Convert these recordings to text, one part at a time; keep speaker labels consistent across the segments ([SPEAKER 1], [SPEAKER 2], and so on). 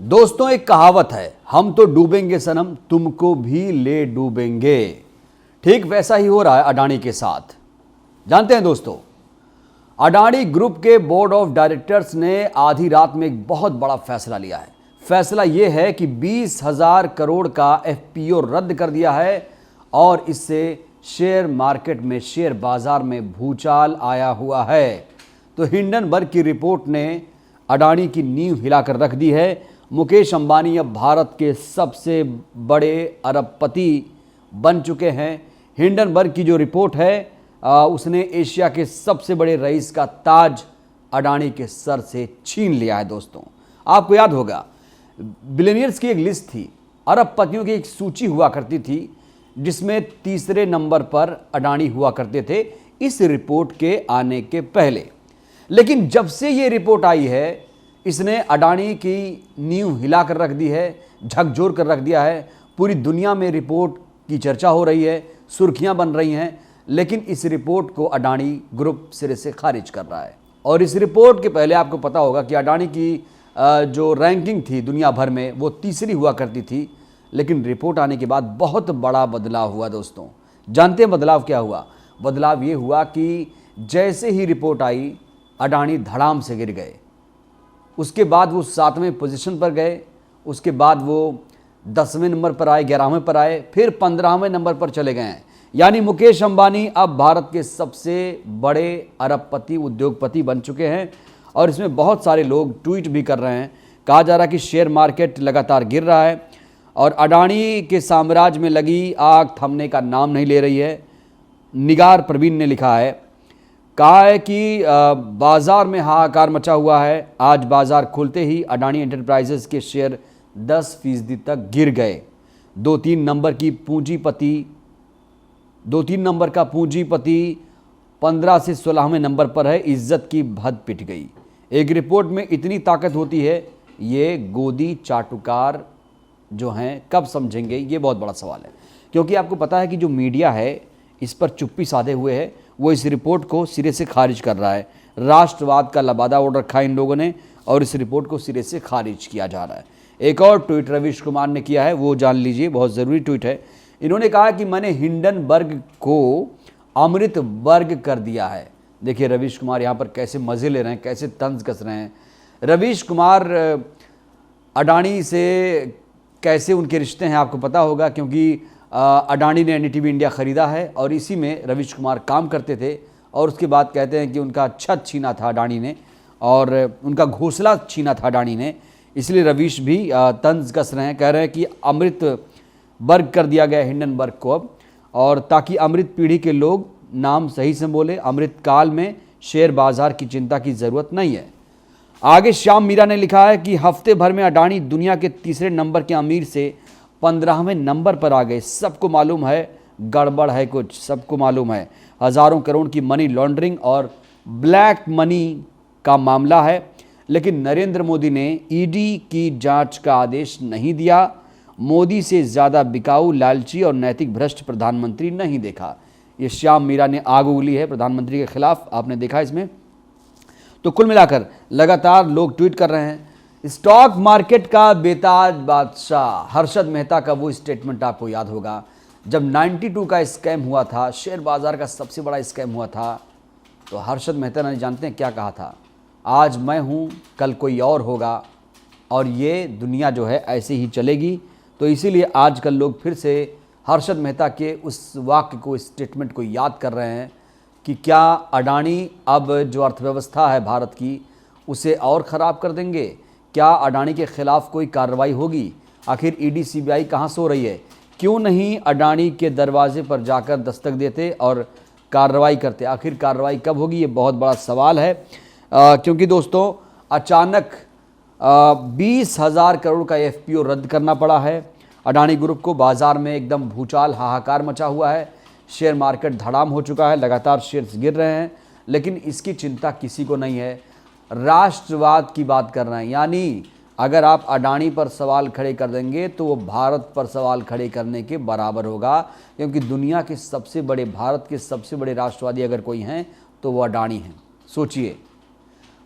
[SPEAKER 1] दोस्तों, एक कहावत है, हम तो डूबेंगे सनम तुमको भी ले डूबेंगे। ठीक वैसा ही हो रहा है अडानी के साथ। जानते हैं दोस्तों, अडानी ग्रुप के बोर्ड ऑफ डायरेक्टर्स ने आधी रात में एक बहुत बड़ा फैसला लिया है। फैसला यह है कि 20,000 करोड़ का एफपीओ रद्द कर दिया है और इससे शेयर मार्केट में, शेयर बाजार में भूचाल आया हुआ है। तो हिंडनबर्ग की रिपोर्ट ने अडानी की नींव हिलाकर रख दी है। मुकेश अंबानी अब भारत के सबसे बड़े अरबपति बन चुके हैं। हिंडनबर्ग की जो रिपोर्ट है उसने एशिया के सबसे बड़े रईस का ताज अडानी के सर से छीन लिया है। दोस्तों, आपको याद होगा, बिलियनियर्स की एक लिस्ट थी, अरबपतियों की एक सूची हुआ करती थी, जिसमें तीसरे नंबर पर अडानी हुआ करते थे इस रिपोर्ट के आने के पहले। लेकिन जब से ये रिपोर्ट आई है, इसने अडानी की नींव हिला कर रख दी है, झकझोर कर रख दिया है। पूरी दुनिया में रिपोर्ट की चर्चा हो रही है, सुर्खियां बन रही हैं, लेकिन इस रिपोर्ट को अडानी ग्रुप सिरे से खारिज कर रहा है। और इस रिपोर्ट के पहले आपको पता होगा कि अडानी की जो रैंकिंग थी दुनिया भर में, वो तीसरी हुआ करती थी। लेकिन रिपोर्ट आने के बाद बहुत बड़ा बदलाव हुआ। दोस्तों, जानते हैं बदलाव क्या हुआ? बदलाव ये हुआ कि जैसे ही रिपोर्ट आई, अडानी धड़ाम से गिर गए। उसके बाद वो 7वें पोजीशन पर गए, उसके बाद वो 10वें नंबर पर आए, 11वें पर आए, फिर 15वें नंबर पर चले गए हैं। यानी मुकेश अंबानी अब भारत के सबसे बड़े अरबपति, उद्योगपति बन चुके हैं। और इसमें बहुत सारे लोग ट्वीट भी कर रहे हैं। कहा जा रहा है कि शेयर मार्केट लगातार गिर रहा है और अडानी के साम्राज्य में लगी आग थमने का नाम नहीं ले रही है। निगार प्रवीण ने लिखा है, कहा है कि बाजार में हाहाकार मचा हुआ है। आज बाजार खुलते ही अडानी एंटरप्राइजेस के शेयर 10% तक गिर गए। 2-3 नंबर का पूंजीपति 15 से 16वें नंबर पर है। इज्जत की भद पिट गई। एक रिपोर्ट में इतनी ताकत होती है, ये गोदी चाटुकार जो हैं कब समझेंगे, ये बहुत बड़ा सवाल है। क्योंकि आपको पता है कि जो मीडिया है इस पर चुप्पी साधे हुए है, वो इस रिपोर्ट को सिरे से खारिज कर रहा है। राष्ट्रवाद का लबादा ओढ़ रखा है इन लोगों ने और इस रिपोर्ट को सिरे से खारिज किया जा रहा है। एक और ट्वीट रवीश कुमार ने किया है, वो जान लीजिए, बहुत ज़रूरी ट्वीट है। इन्होंने कहा कि मैंने हिंडनबर्ग को अमृत वर्ग कर दिया है। देखिए रवीश कुमार यहाँ पर कैसे मज़े ले रहे हैं, कैसे तंज कस रहे हैं। रवीश कुमार अडानी से कैसे उनके रिश्ते हैं आपको पता होगा, क्योंकि अडानी ने एनडीटीवी इंडिया ख़रीदा है और इसी में रवीश कुमार काम करते थे। और उसके बाद कहते हैं कि उनका छत छीना था अडानी ने और उनका घोंसला छीना था अडानी ने। इसलिए रवीश भी तंज कस रहे हैं, कह रहे हैं कि अमृत वर्ग कर दिया गया हिंडनबर्ग को अब, और ताकि अमृत पीढ़ी के लोग नाम सही से बोले। अमृत काल में शेयर बाजार की चिंता की ज़रूरत नहीं है। आगे श्याम मीरा ने लिखा है कि हफ्ते भर में अडानी दुनिया के तीसरे नंबर के अमीर से 15वें नंबर पर आ गए। सबको मालूम है गड़बड़ है कुछ, सबको मालूम है। हज़ारों करोड़ की मनी लॉन्ड्रिंग और ब्लैक मनी का मामला है। लेकिन नरेंद्र मोदी ने ईडी की जांच का आदेश नहीं दिया। मोदी से ज़्यादा बिकाऊ, लालची और नैतिक भ्रष्ट प्रधानमंत्री नहीं देखा। ये श्याम मीरा ने आग उगली है प्रधानमंत्री के खिलाफ, आपने देखा इसमें। तो कुल मिलाकर लगातार लोग ट्वीट कर रहे हैं। स्टॉक मार्केट का बेताज बादशाह हर्षद मेहता का वो स्टेटमेंट आपको याद होगा, जब 92 का स्कैम हुआ था, शेयर बाजार का सबसे बड़ा स्कैम हुआ था, तो हर्षद मेहता ने जानते हैं क्या कहा था? आज मैं हूँ, कल कोई और होगा और ये दुनिया जो है ऐसे ही चलेगी। तो इसीलिए आजकल लोग फिर से हर्षद मेहता के उस वाक्य को, स्टेटमेंट को याद कर रहे हैं कि क्या अडानी अब जो अर्थव्यवस्था है भारत की, उसे और ख़राब कर देंगे? क्या अडानी के खिलाफ कोई कार्रवाई होगी? आखिर ईडी सीबीआई कहाँ सो रही है? क्यों नहीं अडानी के दरवाजे पर जाकर दस्तक देते और कार्रवाई करते? आखिर कार्रवाई कब होगी, ये बहुत बड़ा सवाल है। क्योंकि दोस्तों, अचानक 20,000 करोड़ का एफपीओ रद्द करना पड़ा है अडानी ग्रुप को। बाजार में एकदम भूचाल, हाहाकार मचा हुआ है। शेयर मार्केट धड़ाम हो चुका है, लगातार शेयर्स गिर रहे हैं। लेकिन इसकी चिंता किसी को नहीं है। राष्ट्रवाद की बात कर रहे हैं, यानी अगर आप अडानी पर सवाल खड़े कर देंगे तो वो भारत पर सवाल खड़े करने के बराबर होगा। क्योंकि दुनिया के सबसे बड़े, भारत के सबसे बड़े राष्ट्रवादी अगर कोई हैं तो वो अडानी हैं। सोचिए,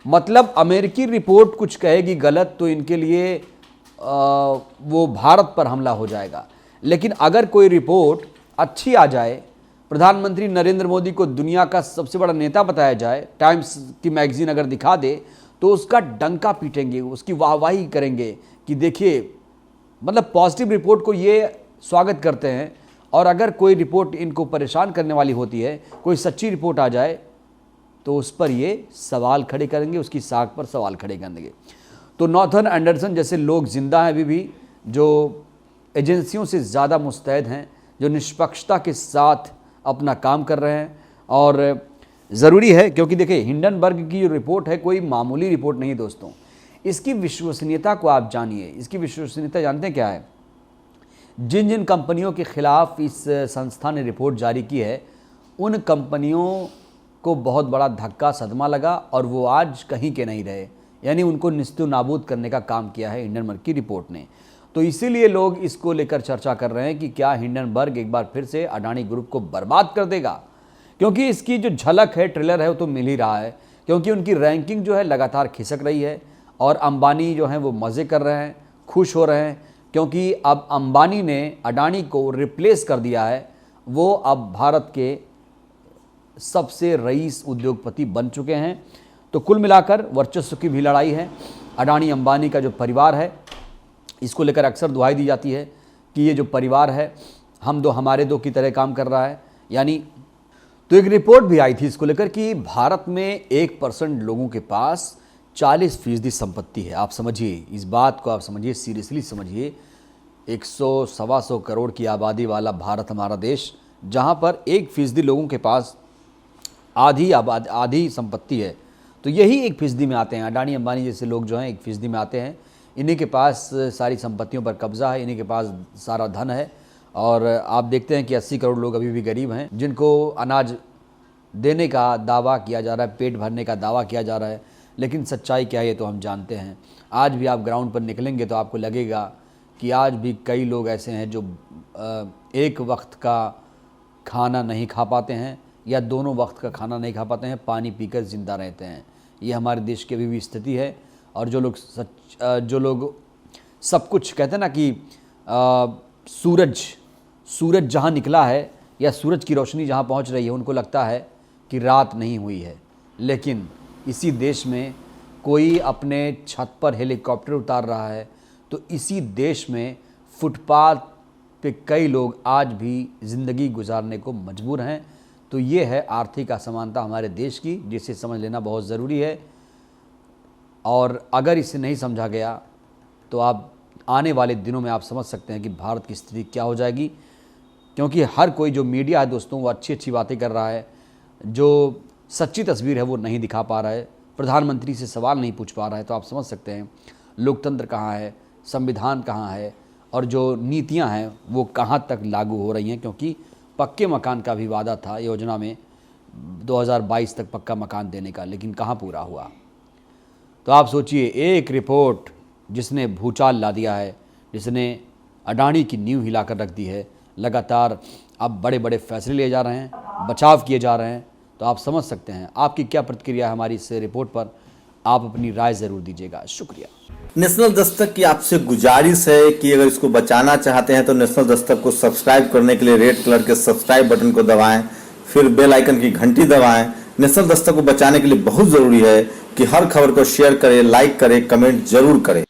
[SPEAKER 1] मतलब अमेरिकी रिपोर्ट कुछ कहेगी गलत तो इनके लिए वो भारत पर हमला हो जाएगा। लेकिन अगर कोई रिपोर्ट अच्छी आ जाए, प्रधानमंत्री नरेंद्र मोदी को दुनिया का सबसे बड़ा नेता बताया जाए, टाइम्स की मैगजीन अगर दिखा दे, तो उसका डंका पीटेंगे, उसकी वाहवाही करेंगे कि देखिए, मतलब पॉजिटिव रिपोर्ट को ये स्वागत करते हैं। और अगर कोई रिपोर्ट इनको परेशान करने वाली होती है, कोई सच्ची रिपोर्ट आ जाए, तो उस पर ये सवाल खड़े करेंगे, उसकी साख पर सवाल खड़े करेंगे। तो नॉर्थन एंडरसन जैसे लोग जिंदा हैं अभी भी, जो एजेंसियों से ज़्यादा मुस्तैद हैं, जो निष्पक्षता के साथ अपना काम कर रहे हैं। और ज़रूरी है, क्योंकि देखिए हिंडनबर्ग की जो रिपोर्ट है कोई मामूली रिपोर्ट नहीं है दोस्तों। इसकी विश्वसनीयता को आप जानिए। इसकी विश्वसनीयता जानते हैं क्या है? जिन जिन कंपनियों के खिलाफ इस संस्था ने रिपोर्ट जारी की है, उन कंपनियों को बहुत बड़ा धक्का सदमा लगा और वो आज कहीं के नहीं रहे, यानी उनको निस्तु नाबूद करने का काम किया है हिंडनबर्ग की रिपोर्ट ने। तो इसीलिए लोग इसको लेकर चर्चा कर रहे हैं कि क्या हिंडनबर्ग एक बार फिर से अडानी ग्रुप को बर्बाद कर देगा, क्योंकि इसकी जो झलक है, ट्रेलर है, वो तो मिल ही रहा है। क्योंकि उनकी रैंकिंग जो है लगातार खिसक रही है और अंबानी जो हैं वो मज़े कर रहे हैं, खुश हो रहे हैं, क्योंकि अब अंबानी ने अडानी को रिप्लेस कर दिया है। वो अब भारत के सबसे रईस उद्योगपति बन चुके हैं। तो कुल मिलाकर वर्चस्व की भी लड़ाई है। अडानी अंबानी का जो परिवार है, इसको लेकर अक्सर दुहाई दी जाती है कि ये जो परिवार है, हम दो हमारे दो की तरह काम कर रहा है। यानी तो एक रिपोर्ट भी आई थी इसको लेकर कि भारत में 1% लोगों के पास 40% संपत्ति है। आप समझिए, इस बात को आप समझिए, सीरियसली समझिए। 100-125 करोड़ की आबादी वाला भारत हमारा देश, जहाँ पर 1% लोगों के पास आधी संपत्ति है, तो यही 1% में आते हैं। अडानी अंबानी जैसे लोग जो हैं 1% में आते हैं। इन्हीं के पास सारी संपत्तियों पर कब्जा है, इन्हीं के पास सारा धन है। और आप देखते हैं कि 80 करोड़ लोग अभी भी गरीब हैं, जिनको अनाज देने का दावा किया जा रहा है, पेट भरने का दावा किया जा रहा है। लेकिन सच्चाई क्या है ये तो हम जानते हैं। आज भी आप ग्राउंड पर निकलेंगे तो आपको लगेगा कि आज भी कई लोग ऐसे हैं जो एक वक्त का खाना नहीं खा पाते हैं या दोनों वक्त का खाना नहीं खा पाते हैं, पानी पीकर ज़िंदा रहते हैं। ये हमारे देश की अभी भी स्थिति है। और जो लोग सब कुछ कहते हैं ना कि सूरज जहाँ निकला है या सूरज की रोशनी जहाँ पहुँच रही है, उनको लगता है कि रात नहीं हुई है। लेकिन इसी देश में कोई अपने छत पर हेलीकॉप्टर उतार रहा है, तो इसी देश में फुटपाथ पे कई लोग आज भी ज़िंदगी गुजारने को मजबूर हैं। तो ये है आर्थिक असमानता हमारे देश की, जिसे समझ लेना बहुत ज़रूरी है। और अगर इसे नहीं समझा गया तो आप आने वाले दिनों में आप समझ सकते हैं कि भारत की स्थिति क्या हो जाएगी। क्योंकि हर कोई जो मीडिया है दोस्तों, वो अच्छी अच्छी बातें कर रहा है, जो सच्ची तस्वीर है वो नहीं दिखा पा रहा है, प्रधानमंत्री से सवाल नहीं पूछ पा रहा है। तो आप समझ सकते हैं लोकतंत्र कहाँ है, संविधान कहाँ है, और जो नीतियाँ हैं वो कहाँ तक लागू हो रही हैं। क्योंकि पक्के मकान का भी वादा था योजना में 2022 तक पक्का मकान देने का, लेकिन कहाँ पूरा हुआ। तो आप सोचिए, एक रिपोर्ट जिसने भूचाल ला दिया है, जिसने अडानी की नींव हिलाकर रख दी है, लगातार अब बड़े बड़े फैसले लिए जा रहे हैं, बचाव किए जा रहे हैं। तो आप समझ सकते हैं। आपकी क्या प्रतिक्रिया है हमारी इस रिपोर्ट पर, आप अपनी राय ज़रूर दीजिएगा। शुक्रिया।
[SPEAKER 2] नेशनल दस्तक की आपसे गुजारिश है कि अगर इसको बचाना चाहते हैं तो नेशनल दस्तक को सब्सक्राइब करने के लिए रेड कलर के सब्सक्राइब बटन को दबाएं, फिर बेल आइकन की घंटी दबाएं। नेशनल दस्तक को बचाने के लिए बहुत जरूरी है कि हर खबर को शेयर करें, लाइक करें, कमेंट जरूर करें।